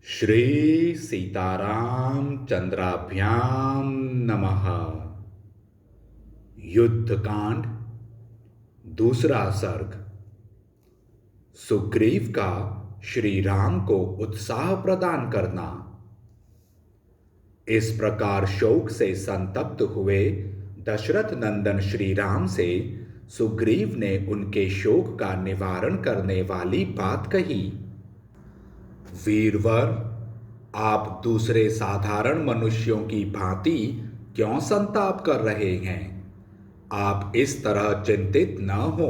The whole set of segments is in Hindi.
श्री सीताराम चंद्राभ्याम नमः। युद्धकांड दूसरा सर्ग। सुग्रीव का श्री राम को उत्साह प्रदान करना। इस प्रकार शोक से संतप्त हुए दशरथ नंदन श्री राम से सुग्रीव ने उनके शोक का निवारण करने वाली बात कही। वीरवर, आप दूसरे साधारण मनुष्यों की भांति क्यों संताप कर रहे हैं? आप इस तरह चिंतित न हो।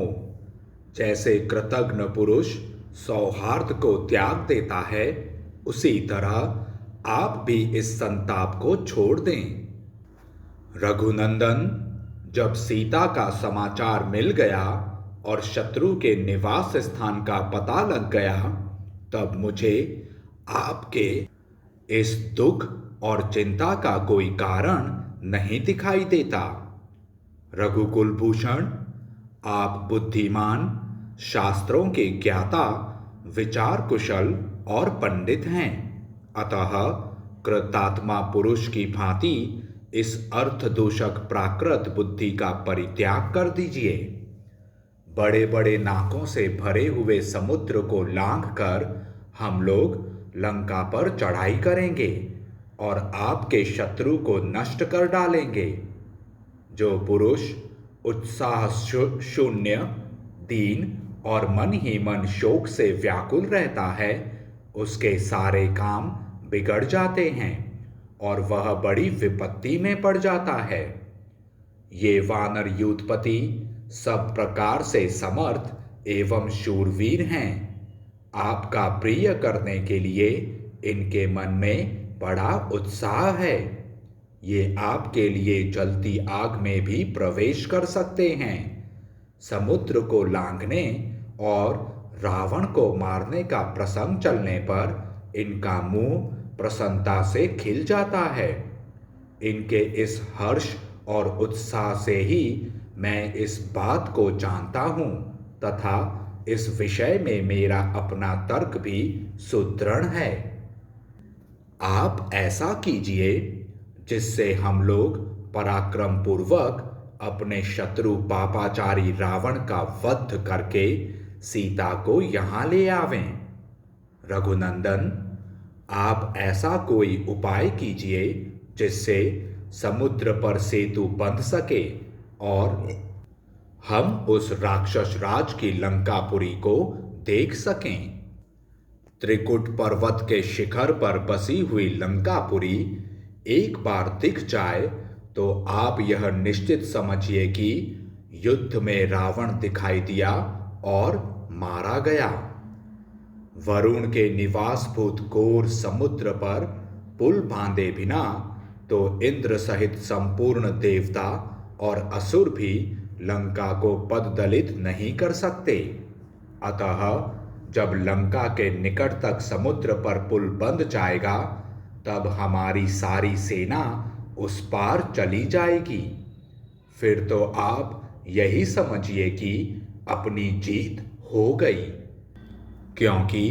जैसे कृतघ्न पुरुष सौहार्द को त्याग देता है, उसी तरह आप भी इस संताप को छोड़ दें। रघुनंदन, जब सीता का समाचार मिल गया और शत्रु के निवास स्थान का पता लग गया, तब मुझे आपके इस दुख और चिंता का कोई कारण नहीं दिखाई देता। रघुकुल भूषण, आप बुद्धिमान, शास्त्रों के ज्ञाता, विचार कुशल और पंडित हैं। अतः कृतात्मा पुरुष की भांति इस अर्थदूषक प्राकृत बुद्धि का परित्याग कर दीजिए। बड़े बड़े नाकों से भरे हुए समुद्र को लांघकर हम लोग लंका पर चढ़ाई करेंगे और आपके शत्रु को नष्ट कर डालेंगे। जो पुरुष उत्साह शून्य, दीन और मन ही मन शोक से व्याकुल रहता है, उसके सारे काम बिगड़ जाते हैं और वह बड़ी विपत्ति में पड़ जाता है। ये वानर यूथपति सब प्रकार से समर्थ एवं शूरवीर हैं। आपका प्रिय करने के लिए इनके मन में बड़ा उत्साह है। ये आपके लिए जलती आग में भी प्रवेश कर सकते हैं। समुद्र को लांघने और रावण को मारने का प्रसंग चलने पर इनका मुंह प्रसन्नता से खिल जाता है। इनके इस हर्ष और उत्साह से ही मैं इस बात को जानता हूँ तथा इस विषय में मेरा अपना तर्क भी सुदृढ़ है। आप ऐसा कीजिए जिससे हम लोग पराक्रम पूर्वक अपने शत्रु पापाचारी रावण का वध करके सीता को यहाँ ले आवें। रघुनंदन, आप ऐसा कोई उपाय कीजिए जिससे समुद्र पर सेतु बंध सके और हम उस राक्षस राज की लंकापुरी को देख सकें। त्रिकुट पर्वत के शिखर पर बसी हुई लंकापुरी एक बार दिख जाए तो आप यह निश्चित समझिए कि युद्ध में रावण दिखाई दिया और मारा गया। वरुण के निवासभूत घोर समुद्र पर पुल बांधे बिना तो इंद्र सहित संपूर्ण देवता और असुर भी लंका को पददलित नहीं कर सकते। अतः जब लंका के निकट तक समुद्र पर पुल बंध जाएगा, तब हमारी सारी सेना उस पार चली जाएगी। फिर तो आप यही समझिए कि अपनी जीत हो गई, क्योंकि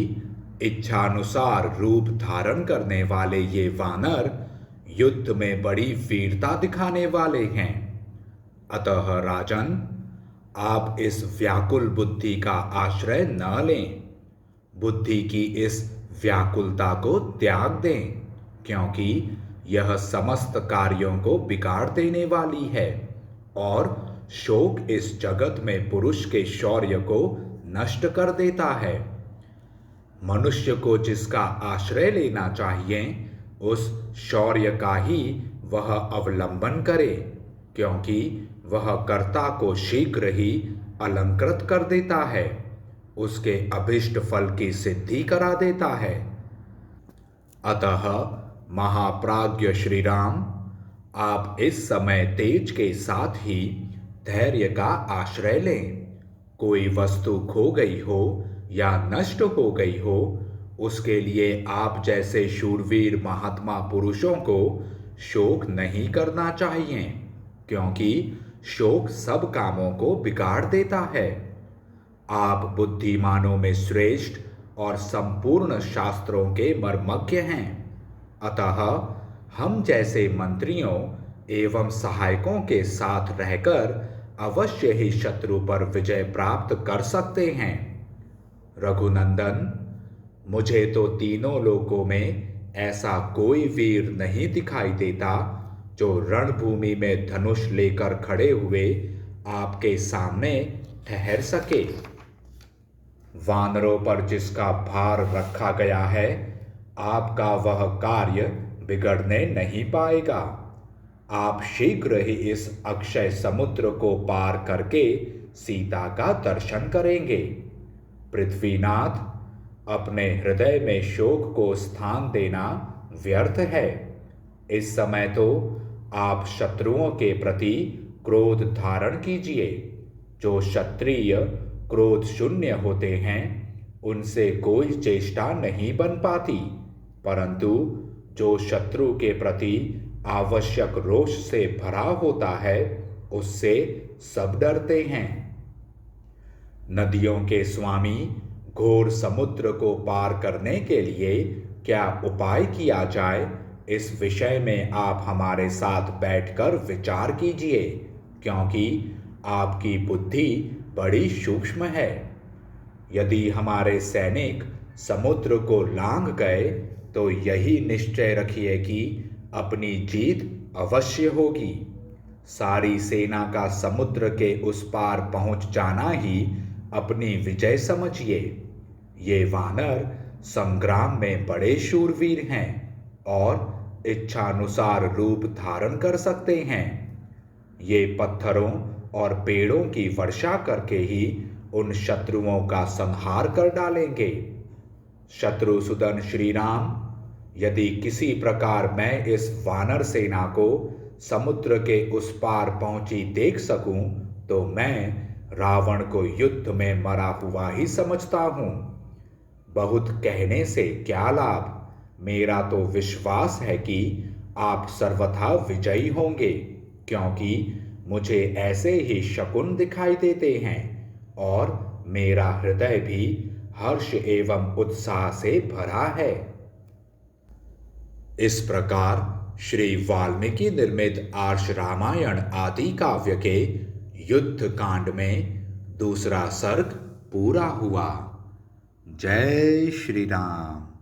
इच्छानुसार रूप धारण करने वाले ये वानर युद्ध में बड़ी वीरता दिखाने वाले हैं। अतः राजन, आप इस व्याकुल बुद्धि का आश्रय न लें। बुद्धि की इस व्याकुलता को त्याग दें, क्योंकि यह समस्त कार्यों को बिगाड़ देने वाली है और शोक इस जगत में पुरुष के शौर्य को नष्ट कर देता है। मनुष्य को जिसका आश्रय लेना चाहिए, उस शौर्य का ही वह अवलंबन करे, क्योंकि वह कर्ता को शीघ्र ही अलंकृत कर देता है, उसके अभिष्ट फल की सिद्धि करा देता है। अतः महाप्राज्ञ श्री राम, आप इस समय तेज के साथ ही धैर्य का आश्रय लें। कोई वस्तु खो गई हो या नष्ट हो गई हो, उसके लिए आप जैसे शूरवीर महात्मा पुरुषों को शोक नहीं करना चाहिए, क्योंकि शोक सब कामों को बिगाड़ देता है। आप बुद्धिमानों में श्रेष्ठ और संपूर्ण शास्त्रों के मर्मज्ञ हैं। अतः हम जैसे मंत्रियों एवं सहायकों के साथ रहकर अवश्य ही शत्रु पर विजय प्राप्त कर सकते हैं। रघुनंदन, मुझे तो तीनों लोकों में ऐसा कोई वीर नहीं दिखाई देता जो रणभूमि में धनुष लेकर खड़े हुए आपके सामने ठहर सके। वानरों पर जिसका भार रखा गया है, आपका वह कार्य बिगड़ने नहीं पाएगा। आप शीघ्र ही इस अक्षय समुद्र को पार करके सीता का दर्शन करेंगे। पृथ्वीनाथ, अपने हृदय में शोक को स्थान देना व्यर्थ है। इस समय तो आप शत्रुओं के प्रति क्रोध धारण कीजिए। जो क्षत्रिय क्रोध शून्य होते हैं, उनसे कोई चेष्टा नहीं बन पाती, परंतु जो शत्रु के प्रति आवश्यक रोष से भरा होता है, उससे सब डरते हैं। नदियों के स्वामी, घोर समुद्र को पार करने के लिए क्या उपाय किया जाए, इस विषय में आप हमारे साथ बैठकर विचार कीजिए, क्योंकि आपकी बुद्धि बड़ी सूक्ष्म है। यदि हमारे सैनिक समुद्र को लांघ गए तो यही निश्चय रखिए कि अपनी जीत अवश्य होगी। सारी सेना का समुद्र के उस पार पहुंच जाना ही अपनी विजय समझिए। ये वानर संग्राम में बड़े शूरवीर हैं और इच्छानुसार रूप धारण कर सकते हैं। ये पत्थरों और पेड़ों की वर्षा करके ही उन शत्रुओं का संहार कर डालेंगे। शत्रुसूदन श्री राम, यदि किसी प्रकार मैं इस वानर सेना को समुद्र के उस पार पहुंची देख सकूं, तो मैं रावण को युद्ध में मरा हुआ ही समझता हूं। बहुत कहने से क्या लाभ, मेरा तो विश्वास है कि आप सर्वथा विजयी होंगे, क्योंकि मुझे ऐसे ही शकुन दिखाई देते हैं और मेरा हृदय भी हर्ष एवं उत्साह से भरा है। इस प्रकार श्री वाल्मीकि निर्मित आर्ष रामायण आदि काव्य के युद्ध कांड में दूसरा सर्ग पूरा हुआ। जय श्री राम।